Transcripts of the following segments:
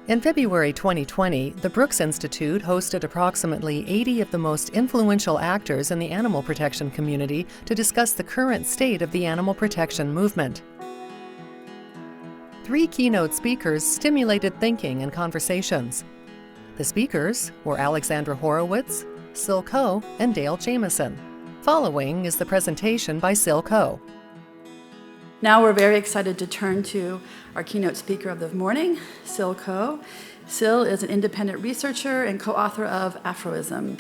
In February 2020, the Brooks Institute hosted approximately 80 of the most influential actors in the animal protection community to discuss the current state of the animal protection movement. 3 keynote speakers stimulated thinking and conversations. The speakers were Alexandra Horowitz, Syl Ko, and Dale Jamieson. Following is the presentation by Syl Ko. Now we're very excited to turn to our keynote speaker of the morning, Syl Ko. Syl is an independent researcher and co-author of Aphorism.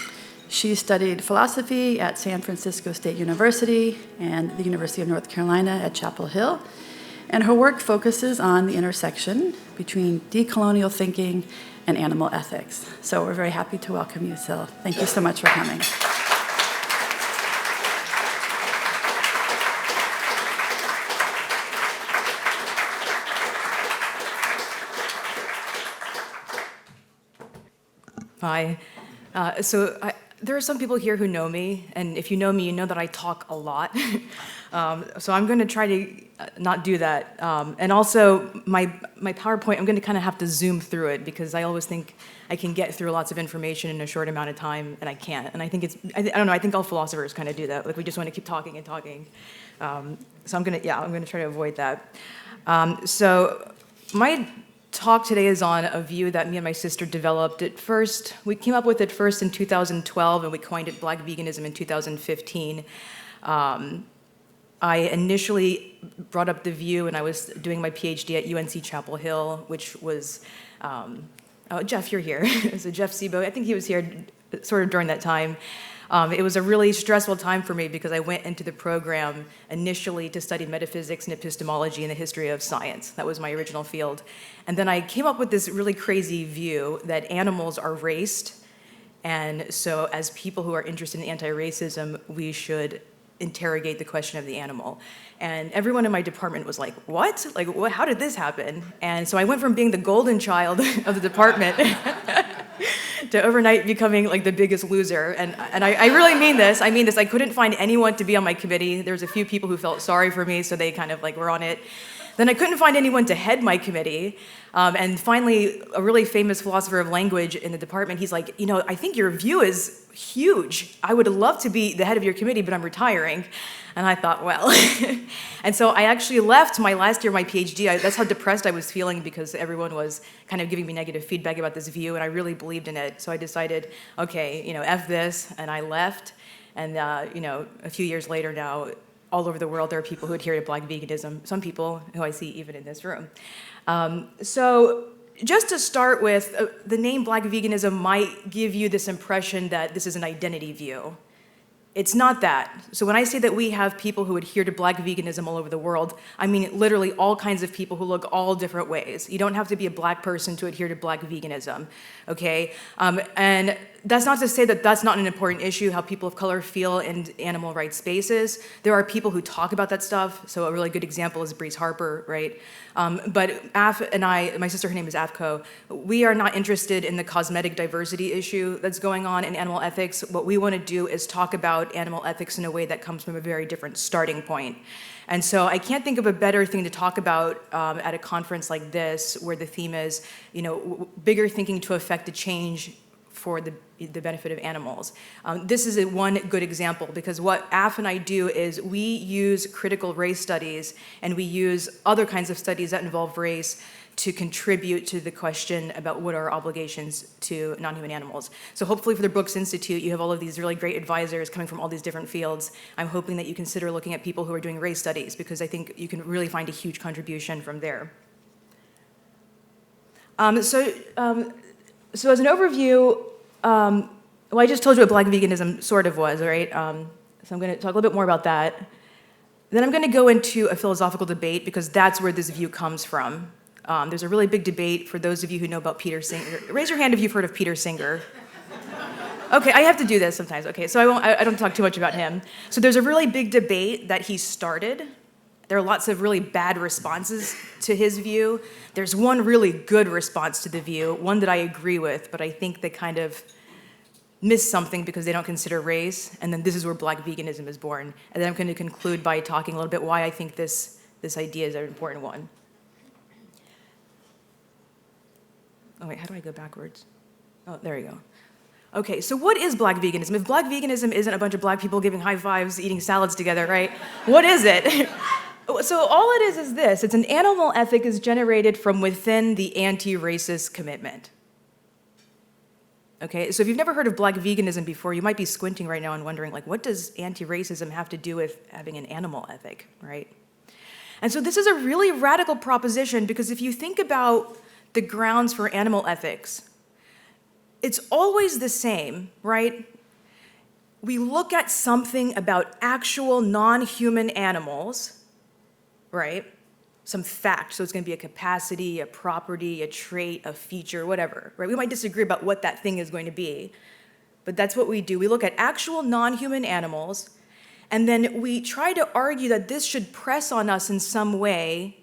She studied philosophy at San Francisco State University and the University of North Carolina at Chapel Hill. And her work focuses on the intersection between decolonial thinking and animal ethics. So we're very happy to welcome you, Syl. Thank you so much for coming. Hi. There are some people here who know me, and if you know me, you know that I talk a lot. So I'm going to try to not do that. And also, my PowerPoint, I'm going to kind of have to zoom through it because I always think I can get through lots of information in a short amount of time, and I can't. And I think I don't know, I think all philosophers kind of do that. Like, we just want to keep talking and talking. So I'm going to try to avoid that. So my talk today is on a view that me and my sister developed at first. We came up with it first in 2012, and we coined it Black Veganism in 2015. I initially brought up the view, and I was doing my PhD at UNC Chapel Hill, which was, Jeff, you're here. So Jeff Sebo, I think he was here sort of during that time. It was a really stressful time for me because I went into the program initially to study metaphysics and epistemology and the history of science. That was my original field. And then I came up with this really crazy view that animals are raced, and so as people who are interested in anti-racism, we should interrogate the question of the animal. And everyone in my department was like, what? Like, what? How did this happen? And so I went from being the golden child of the department to overnight becoming like the biggest loser. And I really mean this. I couldn't find anyone to be on my committee. There was a few people who felt sorry for me, so they kind of like were on it. Then I couldn't find anyone to head my committee. And finally, a really famous philosopher of language in the department, he's like, I think your view is huge. I would love to be the head of your committee, but I'm retiring. And I thought, well. And so I actually left my last year of my PhD. That's how depressed I was feeling because everyone was kind of giving me negative feedback about this view, and I really believed in it. So I decided, okay, F this, and I left. And, a few years later now, all over the world, there are people who adhere to Black veganism, some people who I see even in this room. So just to start with, the name Black veganism might give you this impression that this is an identity view. It's not that. So when I say that we have people who adhere to Black veganism all over the world, I mean literally all kinds of people who look all different ways. You don't have to be a Black person to adhere to Black veganism, okay? And that's not to say that that's not an important issue, how people of color feel in animal rights spaces. There are people who talk about that stuff. So a really good example is Breeze Harper, right? But Af and I, my sister, her name is Ko, we are not interested in the cosmetic diversity issue that's going on in animal ethics. What we want to do is talk about animal ethics in a way that comes from a very different starting point. And so I can't think of a better thing to talk about at a conference like this, where the theme is, bigger thinking to affect a change for the benefit of animals. This is one good example, because what Af and I do is we use critical race studies and we use other kinds of studies that involve race to contribute to the question about what are our obligations to non-human animals. So hopefully for the Brooks Institute, you have all of these really great advisors coming from all these different fields. I'm hoping that you consider looking at people who are doing race studies, because I think you can really find a huge contribution from there. So as an overview, I just told you what Black veganism sort of was, right? So I'm going to talk a little bit more about that. Then I'm going to go into a philosophical debate, because that's where this view comes from. There's a really big debate for those of you who know about Peter Singer. Raise your hand if you've heard of Peter Singer. Okay, I have to do this sometimes. Okay, so I don't talk too much about him. So there's a really big debate that he started. There are lots of really bad responses to his view. There's one really good response to the view, one that I agree with, but I think they kind of miss something because they don't consider race. And then this is where Black veganism is born. And then I'm going to conclude by talking a little bit why I think this idea is an important one. Oh, wait, how do I go backwards? Oh, there we go. Okay, so what is Black veganism? If Black veganism isn't a bunch of Black people giving high fives, eating salads together, right? What is it? So all it is this. It's an animal ethic is generated from within the anti-racist commitment. Okay, so if you've never heard of Black veganism before, you might be squinting right now and wondering, like, what does anti-racism have to do with having an animal ethic, right? And so this is a really radical proposition because if you think about the grounds for animal ethics, it's always the same, right? We look at something about actual non-human animals, right? Some fact, so it's going to be a capacity, a property, a trait, a feature, whatever, right? We might disagree about what that thing is going to be, but that's what we do. We look at actual non-human animals, and then we try to argue that this should press on us in some way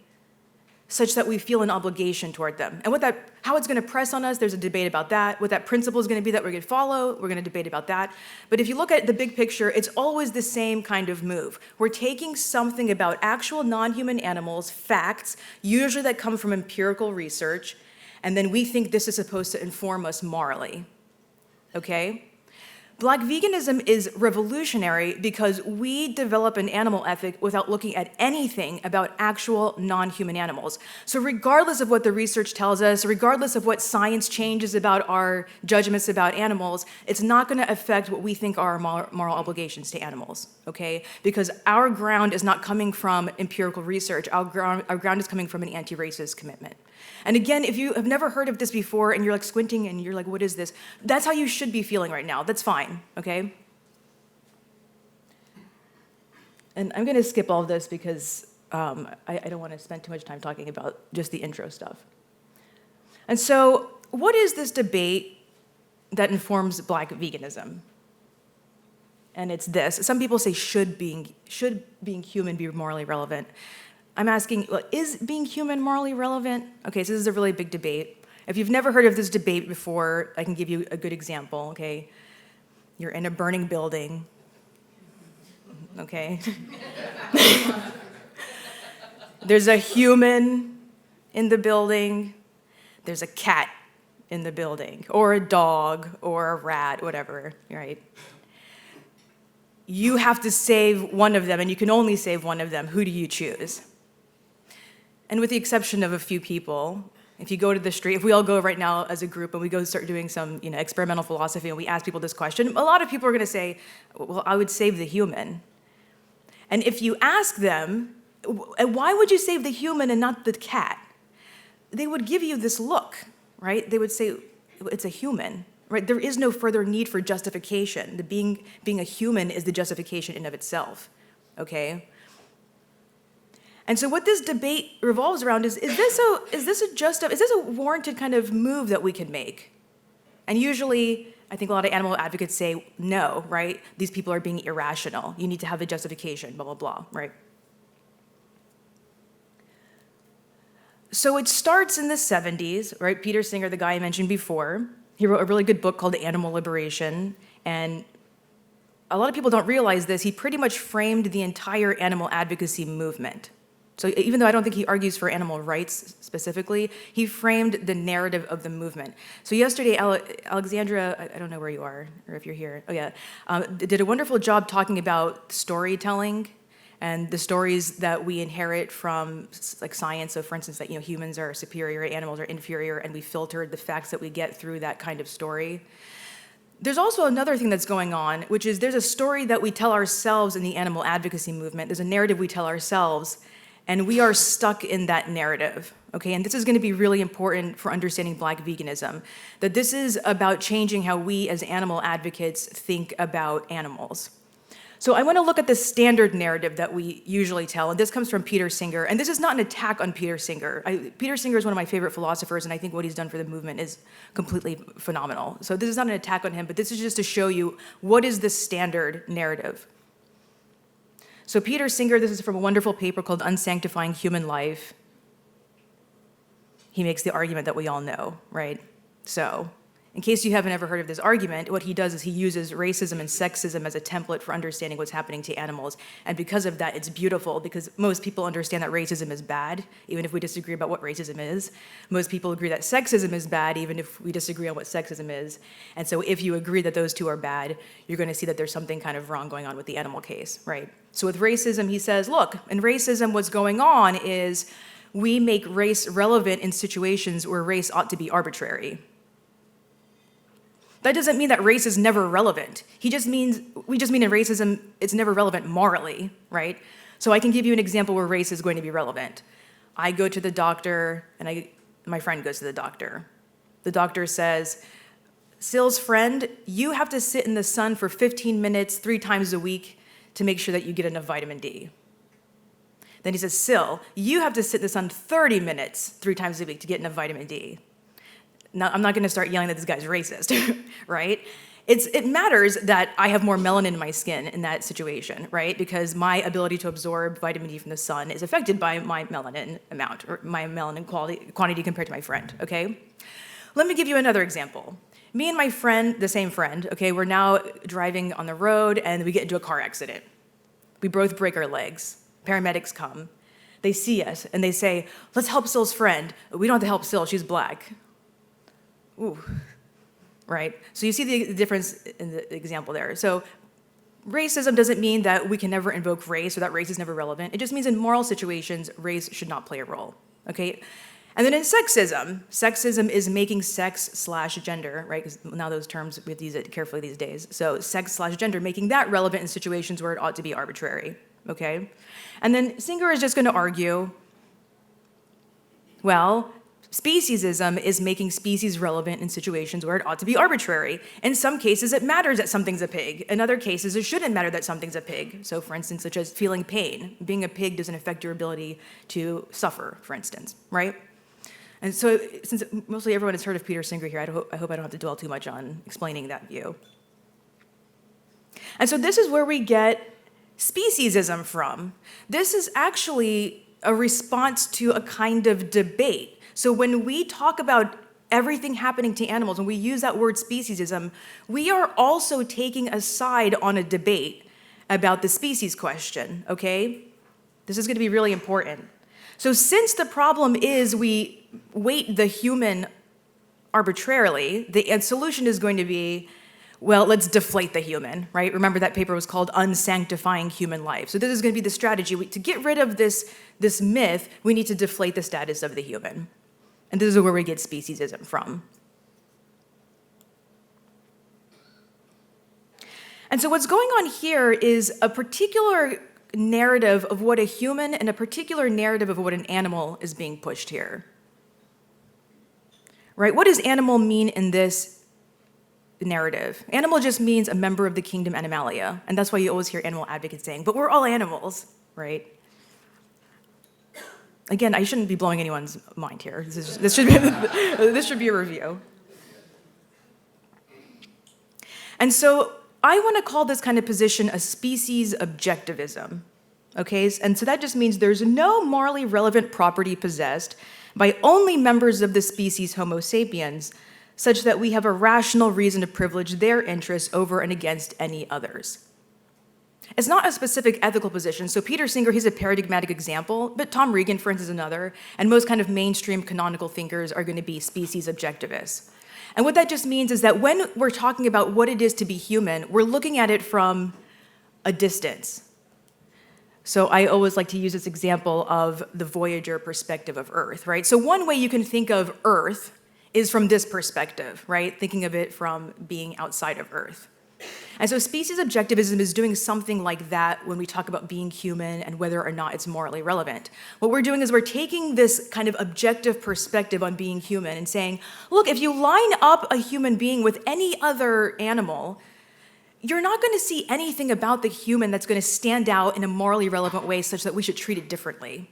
such that we feel an obligation toward them. And how it's going to press on us, there's a debate about that. What that principle is going to be that we're going to follow, we're going to debate about that. But if you look at the big picture, it's always the same kind of move. We're taking something about actual non-human animals, facts, usually that come from empirical research, and then we think this is supposed to inform us morally, okay? Black veganism is revolutionary because we develop an animal ethic without looking at anything about actual non-human animals. So regardless of what the research tells us, regardless of what science changes about our judgments about animals, it's not going to affect what we think are our moral obligations to animals, okay? Because our ground is not coming from empirical research. Our ground is coming from an anti-racist commitment. And again, if you have never heard of this before and you're like squinting and you're like, what is this? That's how you should be feeling right now. That's fine, okay? And I'm going to skip all of this because I don't want to spend too much time talking about just the intro stuff. And so what is this debate that informs Black veganism? And it's this. Some people say, should being human be morally relevant? I'm asking, well, is being human morally relevant? Okay, so this is a really big debate. If you've never heard of this debate before, I can give you a good example, okay? You're in a burning building, okay? There's a human in the building. There's a cat in the building, or a dog, or a rat, whatever, right? You have to save one of them, and you can only save one of them. Who do you choose? And with the exception of a few people, if you go to the street, if we all go right now as a group and we go start doing some experimental philosophy and we ask people this question, a lot of people are going to say, well, I would save the human. And if you ask them, why would you save the human and not the cat? They would give you this look, right? They would say, it's a human, right? There is no further need for justification. being a human is the justification in and of itself, okay? And so what this debate revolves around is this a warranted kind of move that we can make? And usually, I think a lot of animal advocates say no, right? These people are being irrational. You need to have a justification, blah, blah, blah, right? So it starts in the 70s, right? Peter Singer, the guy I mentioned before, he wrote a really good book called Animal Liberation, and a lot of people don't realize this. He pretty much framed the entire animal advocacy movement. So even though I don't think he argues for animal rights specifically, he framed the narrative of the movement. So yesterday, Alexandra, I don't know where you are, or if you're here, oh yeah, did a wonderful job talking about storytelling and the stories that we inherit from like science. So for instance, that humans are superior, animals are inferior, and we filtered the facts that we get through that kind of story. There's also another thing that's going on, which is there's a story that we tell ourselves in the animal advocacy movement. There's a narrative we tell ourselves, and we are stuck in that narrative, okay? And this is going to be really important for understanding Black veganism, that this is about changing how we as animal advocates think about animals. So I want to look at the standard narrative that we usually tell, and this comes from Peter Singer, and this is not an attack on Peter Singer. Peter Singer is one of my favorite philosophers, and I think what he's done for the movement is completely phenomenal. So this is not an attack on him, but this is just to show you what is the standard narrative. So Peter Singer, this is from a wonderful paper called Unsanctifying Human Life. He makes the argument that we all know, right? So In case you haven't ever heard of this argument, what he does is he uses racism and sexism as a template for understanding what's happening to animals. And because of that, it's beautiful, because most people understand that racism is bad, even if we disagree about what racism is. Most people agree that sexism is bad, even if we disagree on what sexism is. And so if you agree that those two are bad, you're going to see that there's something kind of wrong going on with the animal case, right? So with racism, he says, look, in racism, what's going on is we make race relevant in situations where race ought to be arbitrary. That doesn't mean that race is never relevant. We just mean in racism, it's never relevant morally, right? So I can give you an example where race is going to be relevant. I go to the doctor, and my friend goes to the doctor. The doctor says, Syl's friend, you have to sit in the sun for 15 minutes 3 times a week to make sure that you get enough vitamin D. Then he says, Syl, you have to sit in the sun 30 minutes 3 times a week to get enough vitamin D. Now, I'm not going to start yelling that this guy's racist, right? It matters that I have more melanin in my skin in that situation, right? Because my ability to absorb vitamin D from the sun is affected by my melanin amount, or my melanin quantity compared to my friend, okay? Let me give you another example. Me and my friend, the same friend, okay, we're now driving on the road and we get into a car accident. We both break our legs. Paramedics come. They see us and they say, let's help Syl's friend. We don't have to help Syl, she's black. Ooh, right? So you see the difference in the example there. So racism doesn't mean that we can never invoke race or that race is never relevant. It just means in moral situations, race should not play a role, okay? And then in sexism is making sex/gender, right? Because now those terms, we have to use it carefully these days. So sex/gender, making that relevant in situations where it ought to be arbitrary, okay? And then Singer is just going to argue, well, speciesism is making species relevant in situations where it ought to be arbitrary. In some cases, it matters that something's a pig. In other cases, it shouldn't matter that something's a pig. So for instance, such as feeling pain. Being a pig doesn't affect your ability to suffer, for instance, right? And so since mostly everyone has heard of Peter Singer here, I hope I don't have to dwell too much on explaining that view. And so this is where we get speciesism from. This is actually a response to a kind of debate. So when we talk about everything happening to animals, when we use that word speciesism, we are also taking a side on a debate about the species question, okay? This is going to be really important. So since the problem is we weight the human arbitrarily, the solution is going to be, well, let's deflate the human, right? Remember that paper was called Unsanctifying Human Life. So this is going to be the strategy. To get rid of this myth, we need to deflate the status of the human. And this is where we get speciesism from. And so what's going on here is a particular narrative of what a human and a particular narrative of what an animal is being pushed here. Right? What does animal mean in this narrative? Animal just means a member of the kingdom Animalia. And that's why you always hear animal advocates saying, but we're all animals, right? Again, I shouldn't be blowing anyone's mind here. This should be a review. And so I want to call this kind of position a species objectivism, okay? And so that just means there's no morally relevant property possessed by only members of the species Homo sapiens, such that we have a rational reason to privilege their interests over and against any others. It's not a specific ethical position. So Peter Singer, he's a paradigmatic example, but Tom Regan, for instance, is another. And most kind of mainstream canonical thinkers are going to be species objectivists. And what that just means is that when we're talking about what it is to be human, we're looking at it from a distance. So I always like to use this example of the Voyager perspective of Earth, right? So one way you can think of Earth is from this perspective, right? Thinking of it from being outside of Earth. And so species objectivism is doing something like that when we talk about being human and whether or not it's morally relevant. What we're doing is we're taking this kind of objective perspective on being human and saying, look, if you line up a human being with any other animal, you're not going to see anything about the human that's going to stand out in a morally relevant way such that we should treat it differently.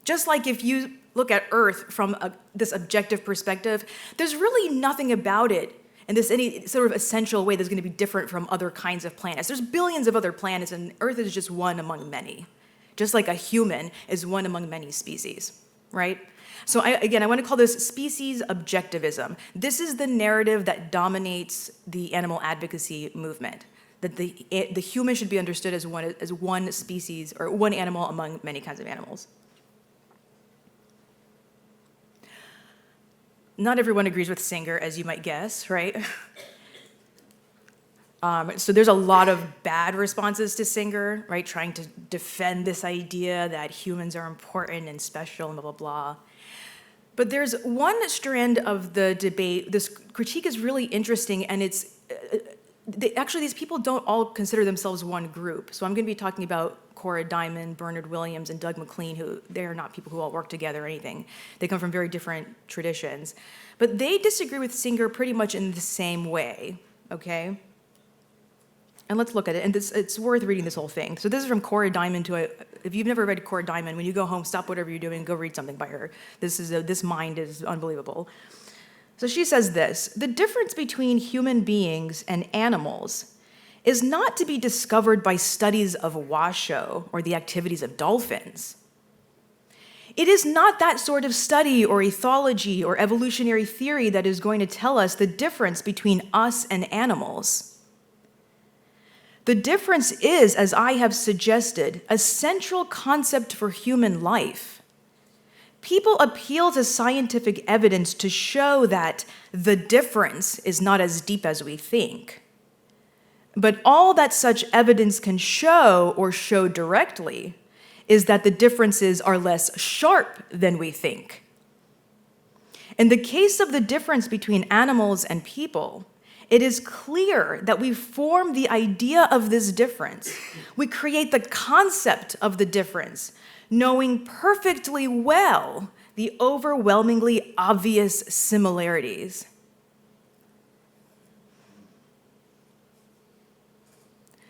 Just like if you look at Earth from this objective perspective, there's really nothing about it in this any sort of essential way that's going to be different from other kinds of planets. There's billions of other planets, and Earth is just one among many. Just like a human is one among many species, right? So again, I want to call this species objectivism. This is the narrative that dominates the animal advocacy movement, that the human should be understood as one species or one animal among many kinds of animals. Not everyone agrees with Singer, as you might guess, right? So there's a lot of bad responses to Singer, right? Trying to defend this idea that humans are important and special and blah, blah, blah. But there's one strand of the debate, this critique is really interesting, and it's, actually these people don't all consider themselves one group. So I'm gonna be talking about Cora Diamond, Bernard Williams, and Doug McLean, who they are not people who all work together or anything. They come from very different traditions. But they disagree with Singer pretty much in the same way, okay? And let's look at it, and it's worth reading this whole thing. So this is from Cora Diamond if you've never read Cora Diamond, when you go home, stop whatever you're doing and go read something by her. This mind is unbelievable. So she says this: the difference between human beings and animals is not to be discovered by studies of Washoe or the activities of dolphins. It is not that sort of study or ethology or evolutionary theory that is going to tell us the difference between us and animals. The difference is, as I have suggested, a central concept for human life. People appeal to scientific evidence to show that the difference is not as deep as we think. But all that such evidence can show, or show directly, is that the differences are less sharp than we think. In the case of the difference between animals and people, it is clear that we form the idea of this difference. We create the concept of the difference, knowing perfectly well the overwhelmingly obvious similarities.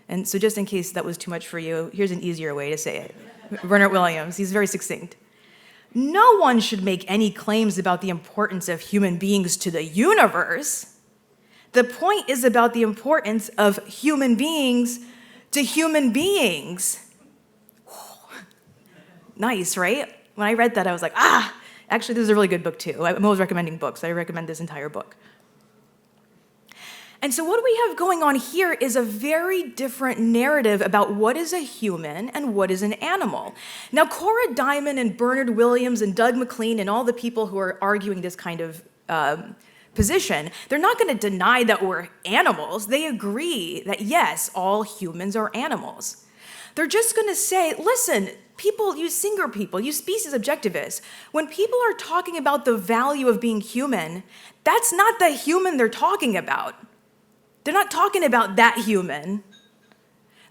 And so just in case that was too much for you, here's an easier way to say it. Bernard Williams, he's very succinct. No one should make any claims about the importance of human beings to the universe. The point is about the importance of human beings to human beings. Nice, right? When I read that, I was like, actually, this is a really good book too. I'm always recommending books. I recommend this entire book. And so what we have going on here is a very different narrative about what is a human and what is an animal. Now, Cora Diamond and Bernard Williams and Doug McLean and all the people who are arguing this kind of position, they're not going to deny that we're animals. They agree that, yes, all humans are animals. They're just going to say, listen, people, you Singer people, you species objectivists, when people are talking about the value of being human, that's not the human they're talking about. They're not talking about that human.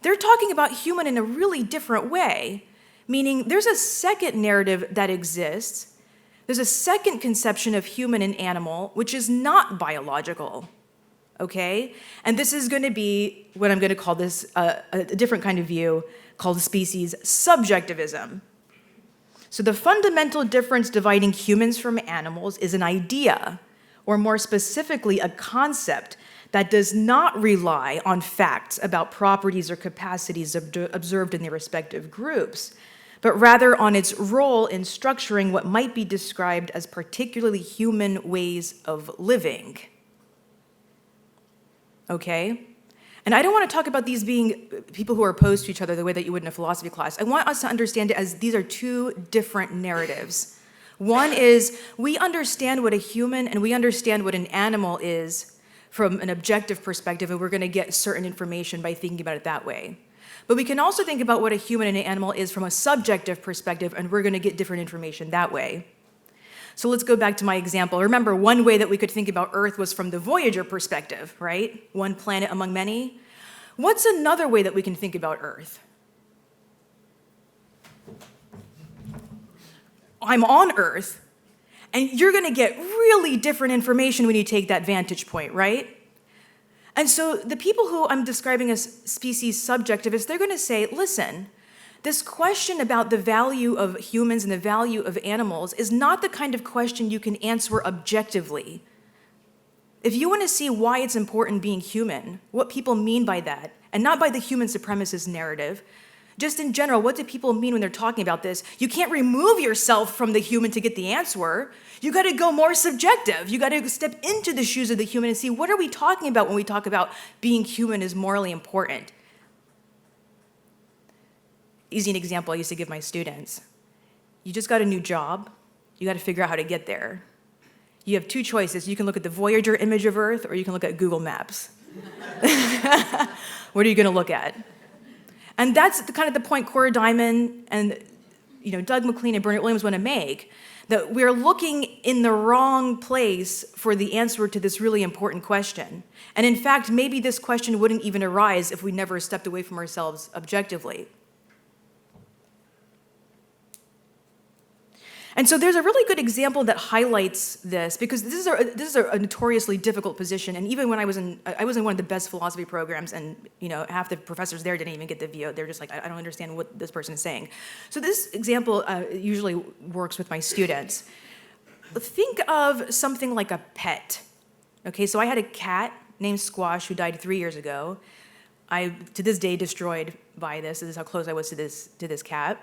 They're talking about human in a really different way, meaning there's a second narrative that exists. There's a second conception of human and animal, which is not biological, okay? And this is going to be what I'm going to call this a different kind of view called species subjectivism. So the fundamental difference dividing humans from animals is an idea, or more specifically, a concept that does not rely on facts about properties or capacities observed in their respective groups, but rather on its role in structuring what might be described as particularly human ways of living. Okay? And I don't want to talk about these being people who are opposed to each other the way that you would in a philosophy class. I want us to understand it as these are two different narratives. One is we understand what a human and we understand what an animal is from an objective perspective, and we're going to get certain information by thinking about it that way. But we can also think about what a human and an animal is from a subjective perspective, and we're going to get different information that way. So let's go back to my example. Remember, one way that we could think about Earth was from the Voyager perspective, right? One planet among many. What's another way that we can think about Earth? I'm on Earth, and you're going to get really different information when you take that vantage point, right? And so the people who I'm describing as species subjectivists, they're going to say, listen, this question about the value of humans and the value of animals is not the kind of question you can answer objectively. If you want to see why it's important being human, what people mean by that, and not by the human supremacist narrative, Just in general, what do people mean when they're talking about this? You can't remove yourself from the human to get the answer. You got to go more subjective. You got to step into the shoes of the human and see, what are we talking about when we talk about being human is morally important? Easy an example I used to give my students. You just got a new job. You got to figure out how to get there. You have two choices. You can look at the Voyager image of Earth, or you can look at Google Maps. What are you going to look at? And that's kind of the point Cora Diamond and Doug McLean and Bernard Williams want to make, that we're looking in the wrong place for the answer to this really important question. And in fact, maybe this question wouldn't even arise if we never stepped away from ourselves objectively. And so there's a really good example that highlights this, because this is a notoriously difficult position. And even when I was in one of the best philosophy programs, and half the professors there didn't even get the view. They're just like, I don't understand what this person is saying. So this example usually works with my students. Think of something like a pet. Okay, so I had a cat named Squash who died 3 years ago. To this day, destroyed by this. This is how close I was to this cat.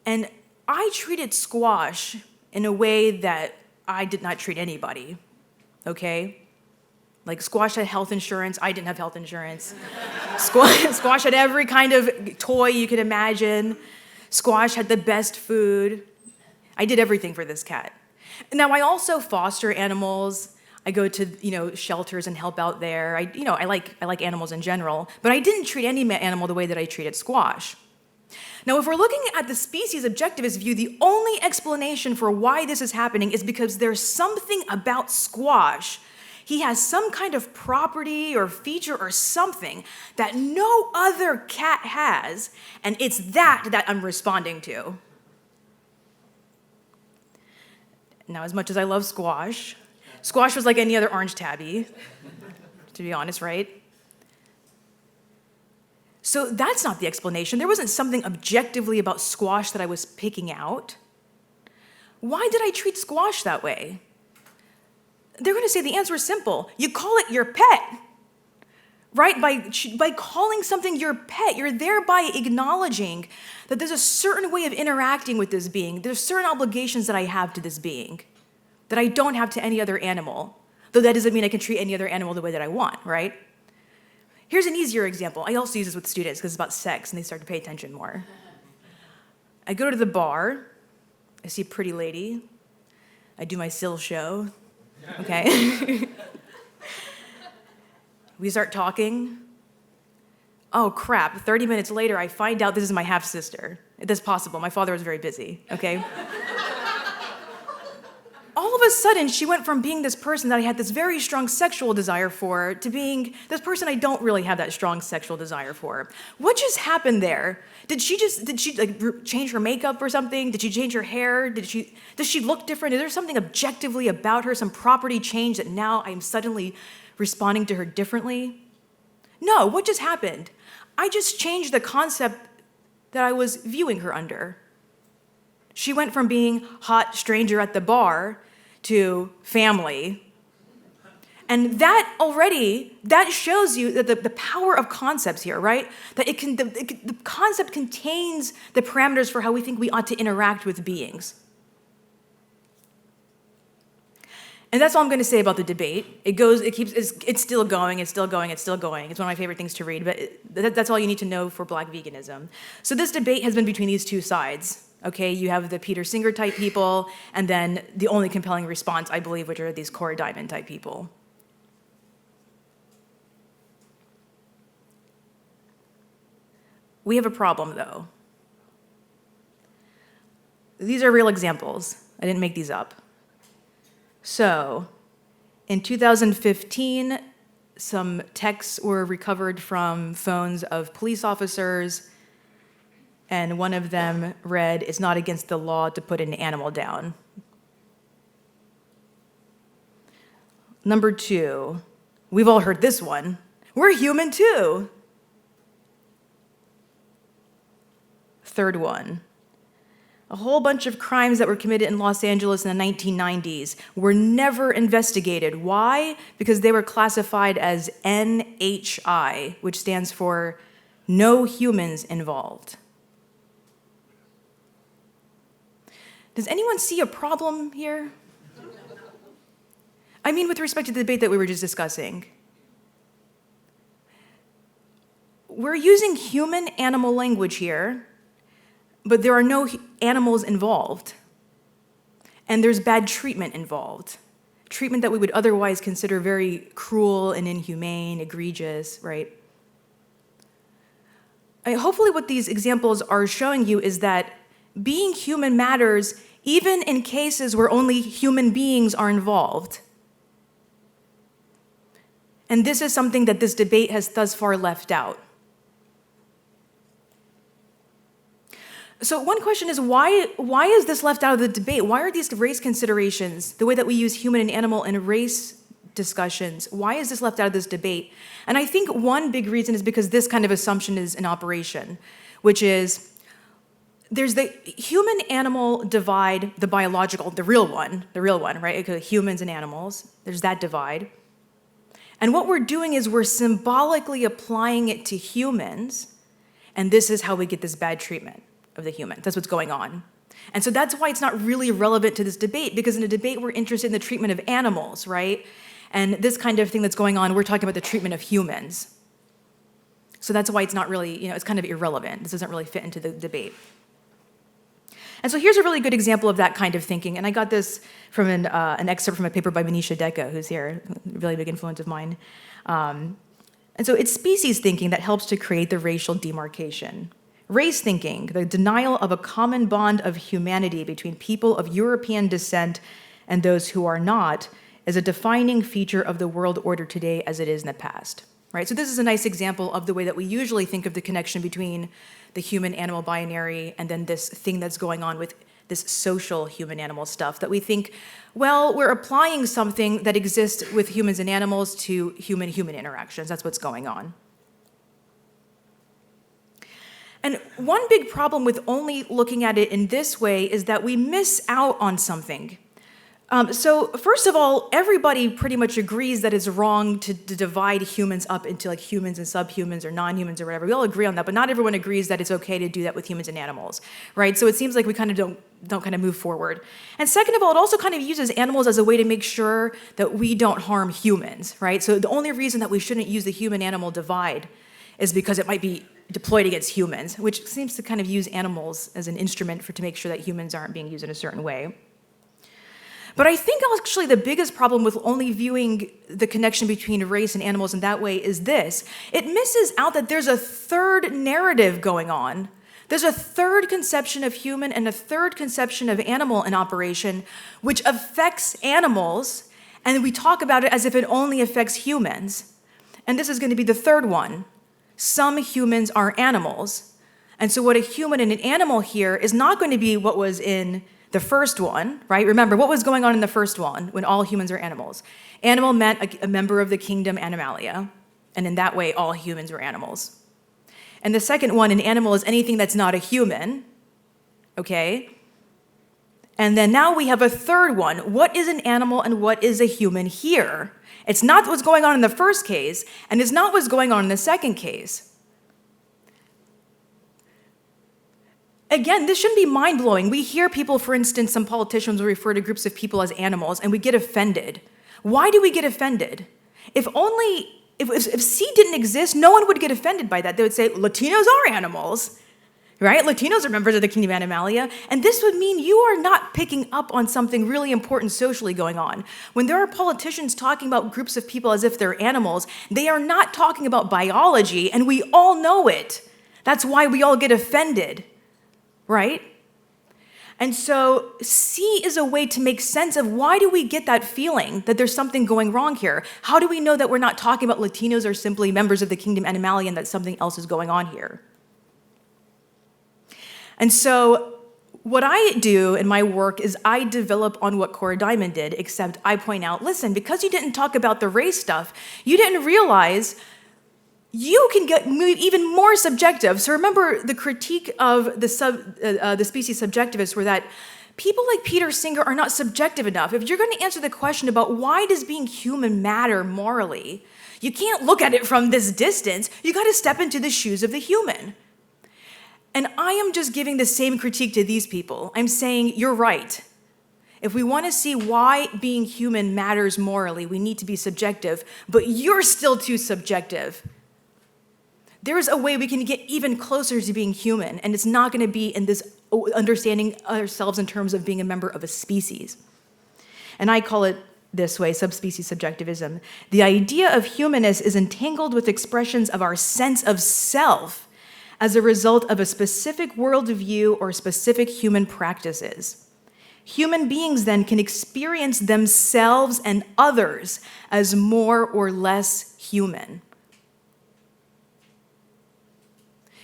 And I treated Squash in a way that I did not treat anybody, okay? Like Squash had health insurance, I didn't have health insurance. Squash had every kind of toy you could imagine. Squash had the best food. I did everything for this cat. Now, I also foster animals. I go to shelters and help out there. I like animals in general, but I didn't treat any animal the way that I treated Squash. Now, if we're looking at the species objectivist view, the only explanation for why this is happening is because there's something about Squash. He has some kind of property or feature or something that no other cat has, and it's that I'm responding to. Now, as much as I love Squash was like any other orange tabby, to be honest, right? So that's not the explanation. There wasn't something objectively about Squash that I was picking out. Why did I treat Squash that way? They're going to say the answer is simple. You call it your pet, right? By calling something your pet, you're thereby acknowledging that there's a certain way of interacting with this being. There's certain obligations that I have to this being that I don't have to any other animal, though that doesn't mean I can treat any other animal the way that I want, right? Here's an easier example. I also use this with students because it's about sex and they start to pay attention more. I go to the bar. I see a pretty lady. I do my Syl show. Okay? We start talking. Oh, crap. 30 minutes later, I find out this is my half-sister. That's possible. My father was very busy, okay? All of a sudden, she went from being this person that I had this very strong sexual desire for to being this person I don't really have that strong sexual desire for. What just happened there? Did she change her makeup or something? Did she change her hair? Does she look different? Is there something objectively about her, some property change that now I'm suddenly responding to her differently? No, what just happened? I just changed the concept that I was viewing her under. She went from being hot stranger at the bar to family. And that shows you that the power of concepts here, right? That the concept contains the parameters for how we think we ought to interact with beings. And that's all I'm going to say about the debate. It's still going. It's one of my favorite things to read, but that's all you need to know for Black veganism. So this debate has been between these two sides. Okay, you have the Peter Singer type people, and then the only compelling response, I believe, which are these Cora Diamond type people. We have a problem, though. These are real examples. I didn't make these up. So, in 2015, some texts were recovered from phones of police officers, and one of them read, "It's not against the law to put an animal down." Number 2, we've all heard this one. We're human too. Third one, a whole bunch of crimes that were committed in Los Angeles in the 1990s were never investigated. Why? Because they were classified as NHI, which stands for No humans involved. Does anyone see a problem here? I mean, with respect to the debate that we were just discussing. We're using human-animal language here, but there are no animals involved. And there's bad treatment involved. Treatment that we would otherwise consider very cruel and inhumane, egregious, right? Hopefully what these examples are showing you is that being human matters even in cases where only human beings are involved. And this is something that this debate has thus far left out. So one question is, why is this left out of the debate? Why are these race considerations, the way that we use human and animal and race discussions, why is this left out of this debate? And I think one big reason is because this kind of assumption is in operation, which is there's the human-animal divide, the biological, the real one, right? Humans and animals, there's that divide. And what we're doing is we're symbolically applying it to humans, and this is how we get this bad treatment of the human. That's what's going on. And so that's why it's not really relevant to this debate, because in a debate we're interested in the treatment of animals, right? And this kind of thing that's going on, we're talking about the treatment of humans. So that's why it's not really, it's kind of irrelevant. This doesn't really fit into the debate. And so here's a really good example of that kind of thinking. And I got this from an excerpt from a paper by Manisha Deka, who's here, a really big influence of mine. And so it's species thinking that helps to create the racial demarcation. Race thinking, the denial of a common bond of humanity between people of European descent and those who are not, is a defining feature of the world order today as it is in the past. Right? So this is a nice example of the way that we usually think of the connection between the human-animal binary and then this thing that's going on with this social human-animal stuff, that we think, well, we're applying something that exists with humans and animals to human-human interactions. That's what's going on. And one big problem with only looking at it in this way is that we miss out on something. So first of all, everybody pretty much agrees that it's wrong to divide humans up into like humans and subhumans or non-humans or whatever. We all agree on that, but not everyone agrees that it's okay to do that with humans and animals, right? So it seems like we kind of don't kind of move forward. And second of all, it also kind of uses animals as a way to make sure that we don't harm humans, right? So the only reason that we shouldn't use the human-animal divide is because it might be deployed against humans, which seems to kind of use animals as an instrument to make sure that humans aren't being used in a certain way. But I think actually the biggest problem with only viewing the connection between race and animals in that way is this. It misses out that there's a third narrative going on. There's a third conception of human and a third conception of animal in operation, which affects animals, and we talk about it as if it only affects humans. And this is going to be the third one. Some humans are animals. And so what a human and an animal here is not going to be what was in the first one, right? Remember, what was going on in the first one when all humans are animals? Animal meant a member of the kingdom Animalia, and in that way, all humans were animals. And the second one, an animal is anything that's not a human, okay? And then now we have a third one. What is an animal and what is a human here? It's not what's going on in the first case, and it's not what's going on in the second case. Again, this shouldn't be mind-blowing. We hear people, for instance, some politicians will refer to groups of people as animals, and we get offended. Why do we get offended? If C didn't exist, no one would get offended by that. They would say, Latinos are animals, right? Latinos are members of the kingdom Animalia, and this would mean you are not picking up on something really important socially going on. When there are politicians talking about groups of people as if they're animals, they are not talking about biology, and we all know it. That's why we all get offended. Right? And so C is a way to make sense of why do we get that feeling that there's something going wrong here? How do we know that we're not talking about Latinos are simply members of the kingdom Animalia and that something else is going on here? And so what I do in my work is I develop on what Cora Diamond did, except I point out, listen, because you didn't talk about the race stuff, you didn't realize you can get even more subjective. So remember, the critique of the species subjectivists were that people like Peter Singer are not subjective enough. If you're going to answer the question about why does being human matter morally, You can't look at it from this distance. You got to step into the shoes of the human. And I am just giving the same critique to these people. I'm saying, you're right. If we want to see why being human matters morally, we need to be subjective, but you're still too subjective. There's a way we can get even closer to being human, and it's not going to be in this understanding ourselves in terms of being a member of a species. And I call it this way, subspecies subjectivism. The idea of humanness is entangled with expressions of our sense of self as a result of a specific worldview or specific human practices. Human beings then can experience themselves and others as more or less human.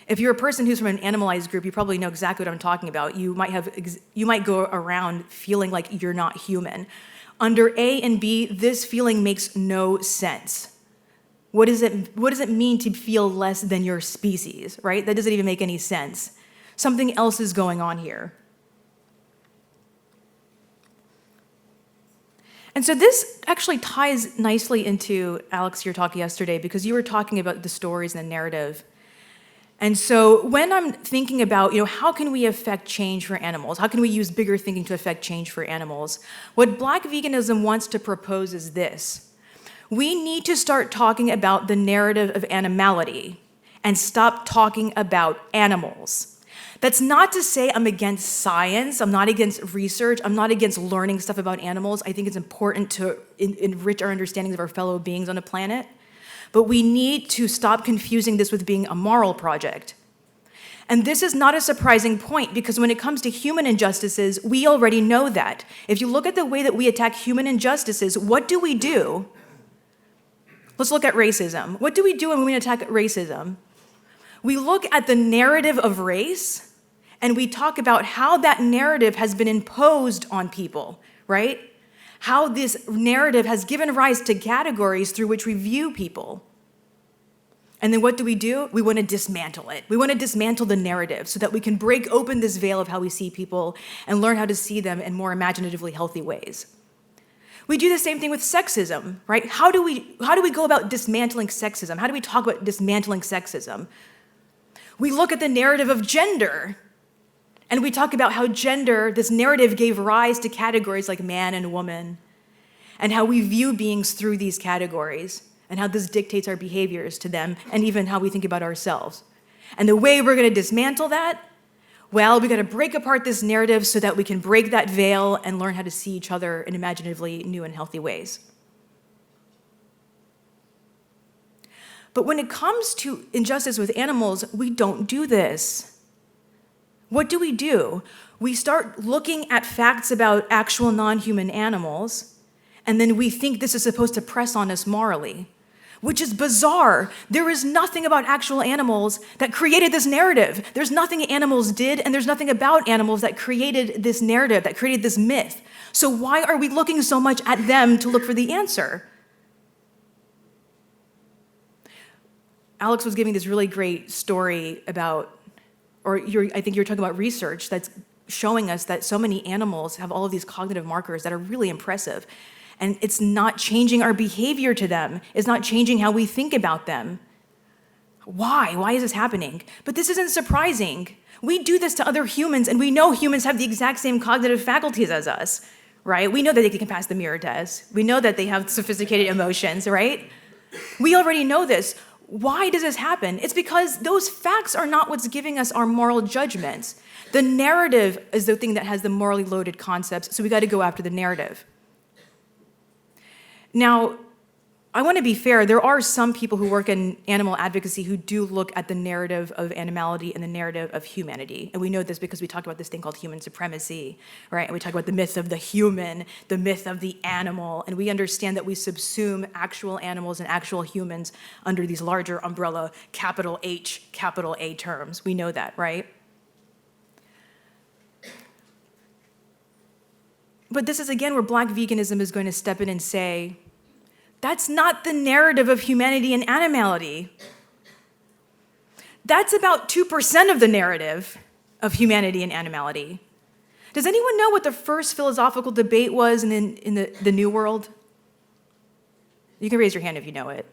If you're a person who's from an animalized group, you probably know exactly what I'm talking about. You might go around feeling like you're not human. Under A and B, this feeling makes no sense. What does it mean to feel less than your species, right? That doesn't even make any sense. Something else is going on here. And so this actually ties nicely into, Alex, your talk yesterday, because you were talking about the stories and the narrative. And so when I'm thinking about, how can we affect change for animals? How can we use bigger thinking to affect change for animals? What Black Veganism wants to propose is this. We need to start talking about the narrative of animality and stop talking about animals. That's not to say I'm against science. I'm not against research. I'm not against learning stuff about animals. I think it's important to enrich our understandings of our fellow beings on the planet. But we need to stop confusing this with being a moral project. And this is not a surprising point, because when it comes to human injustices, we already know that. If you look at the way that we attack human injustices, what do we do? Let's look at racism. What do we do when we attack racism? We look at the narrative of race, and we talk about how that narrative has been imposed on people, right? How this narrative has given rise to categories through which we view people. And then what do? We want to dismantle it. We want to dismantle the narrative so that we can break open this veil of how we see people and learn how to see them in more imaginatively healthy ways. We do the same thing with sexism, right? How do we go about dismantling sexism? How do we talk about dismantling sexism? We look at the narrative of gender, and we talk about how gender, this narrative, gave rise to categories like man and woman, and how we view beings through these categories, and how this dictates our behaviors to them, and even how we think about ourselves. And the way we're going to dismantle that, well, we got to break apart this narrative so that we can break that veil and learn how to see each other in imaginatively new and healthy ways. But when it comes to injustice with animals, we don't do this. What do? We start looking at facts about actual non-human animals, and then we think this is supposed to press on us morally, which is bizarre. There is nothing about actual animals that created this narrative. There's nothing animals did, and there's nothing about animals that created this narrative, that created this myth. So why are we looking so much at them to look for the answer? Alex was giving this really great story about, I think you're talking about research that's showing us that so many animals have all of these cognitive markers that are really impressive. And it's not changing our behavior to them. It's not changing how we think about them. Why? Why is this happening? But this isn't surprising. We do this to other humans, and we know humans have the exact same cognitive faculties as us, right? We know that they can pass the mirror test. We know that they have sophisticated emotions, right? We already know this. Why does this happen? It's because those facts are not what's giving us our moral judgments. The narrative is the thing that has the morally loaded concepts, so we got to go after the narrative. Now, I want to be fair. There are some people who work in animal advocacy who do look at the narrative of animality and the narrative of humanity. And we know this because we talk about this thing called human supremacy, right? And we talk about the myth of the human, the myth of the animal, and we understand that we subsume actual animals and actual humans under these larger umbrella, capital H, capital A terms. We know that, right? But this is, again, where Black veganism is going to step in and say, that's not the narrative of humanity and animality. That's about 2% of the narrative of humanity and animality. Does anyone know what the first philosophical debate was in the New World? You can raise your hand if you know it.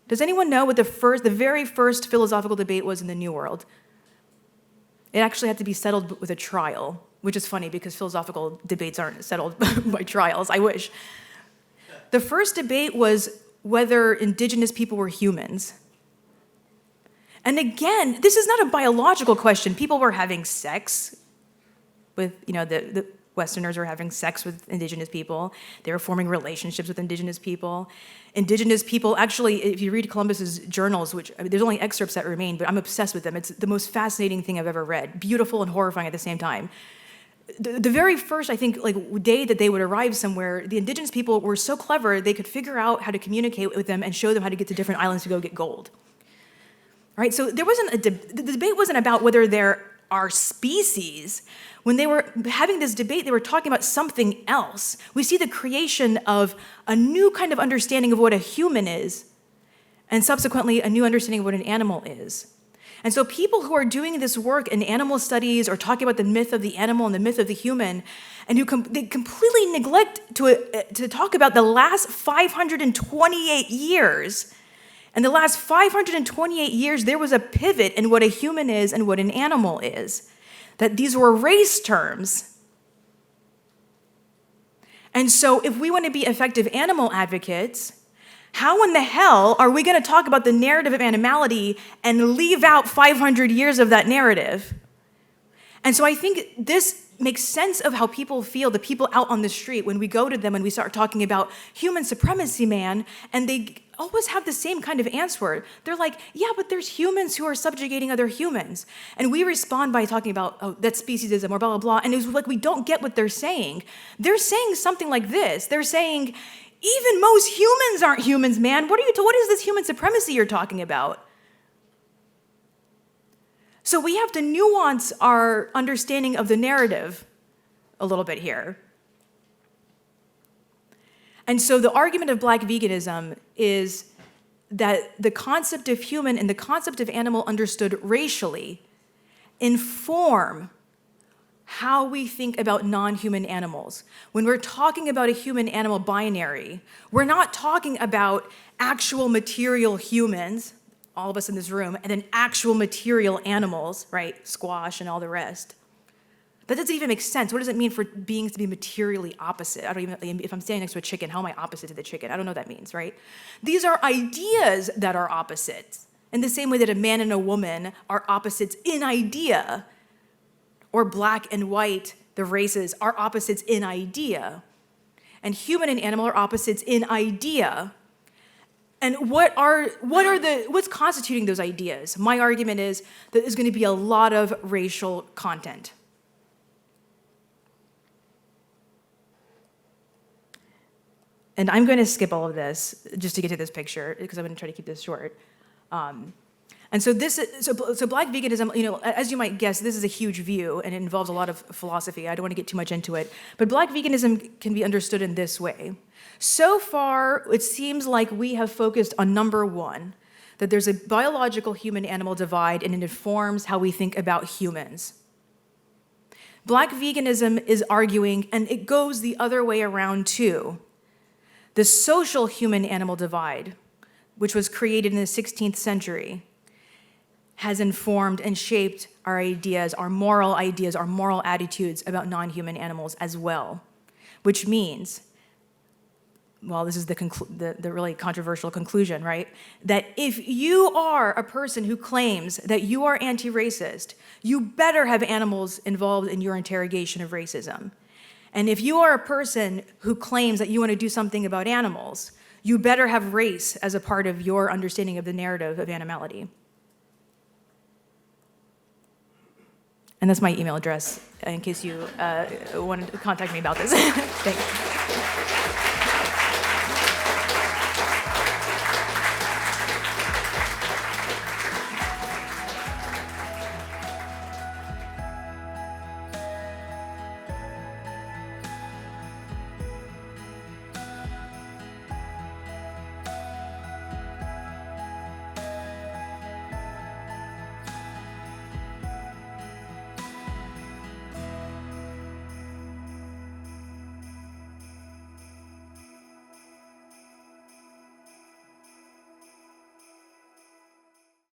Does anyone know what the very first philosophical debate was in the New World? It actually had to be settled with a trial, which is funny because philosophical debates aren't settled by trials, I wish. The first debate was whether indigenous people were humans. And again, this is not a biological question. People were having sex with, the Westerners were having sex with indigenous people. They were forming relationships with indigenous people. Indigenous people, actually, if you read Columbus's journals, which there's only excerpts that remain, but I'm obsessed with them. It's the most fascinating thing I've ever read. Beautiful and horrifying at the same time. The very first, I think, day that they would arrive somewhere, the indigenous people were so clever, they could figure out how to communicate with them and show them how to get to different islands to go get gold. Right? So there wasn't the debate wasn't about whether there are species. When they were having this debate, they were talking about something else. We see the creation of a new kind of understanding of what a human is, and subsequently a new understanding of what an animal is. And so people who are doing this work in animal studies or talking about the myth of the animal and the myth of the human, and they completely neglect to talk about the last 528 years. In the last 528 years, there was a pivot in what a human is and what an animal is. That these were race terms. And so if we want to be effective animal advocates, how in the hell are we going to talk about the narrative of animality and leave out 500 years of that narrative? And so I think this makes sense of how people feel, the people out on the street, when we go to them and we start talking about human supremacy, man, and they always have the same kind of answer. They're like, yeah, but there's humans who are subjugating other humans. And we respond by talking about, oh, that's speciesism or blah, blah, blah. And it's like we don't get what they're saying. They're saying something like this. They're saying, even most humans aren't humans, man. What is this human supremacy you're talking about? So we have to nuance our understanding of the narrative a little bit here. And so the argument of Black veganism is that the concept of human and the concept of animal understood racially inform how we think about non-human animals. When we're talking about a human-animal binary, we're not talking about actual material humans, all of us in this room, and then actual material animals, right? Squash and all the rest. That doesn't even make sense. What does it mean for beings to be materially opposite? If I'm standing next to a chicken, how am I opposite to the chicken? I don't know what that means, right? These are ideas that are opposites. In the same way that a man and a woman are opposites in idea, or black and white, the races, are opposites in idea. And human and animal are opposites in idea. And what's constituting those ideas? My argument is that there's going to be a lot of racial content. And I'm going to skip all of this just to get to this picture because I'm going to try to keep this short. And so Black veganism, as you might guess, this is a huge view and it involves a lot of philosophy. I don't want to get too much into it. But Black veganism can be understood in this way. So far, it seems like we have focused on number one, that there's a biological human-animal divide and it informs how we think about humans. Black veganism is arguing, and it goes the other way around too, the social human-animal divide, which was created in the 16th century, has informed and shaped our ideas, our moral attitudes about non-human animals as well. Which means, well, this is the really controversial conclusion, right? That if you are a person who claims that you are anti-racist, you better have animals involved in your interrogation of racism. And if you are a person who claims that you want to do something about animals, you better have race as a part of your understanding of the narrative of animality. And that's my email address in case you want to contact me about this. Thanks.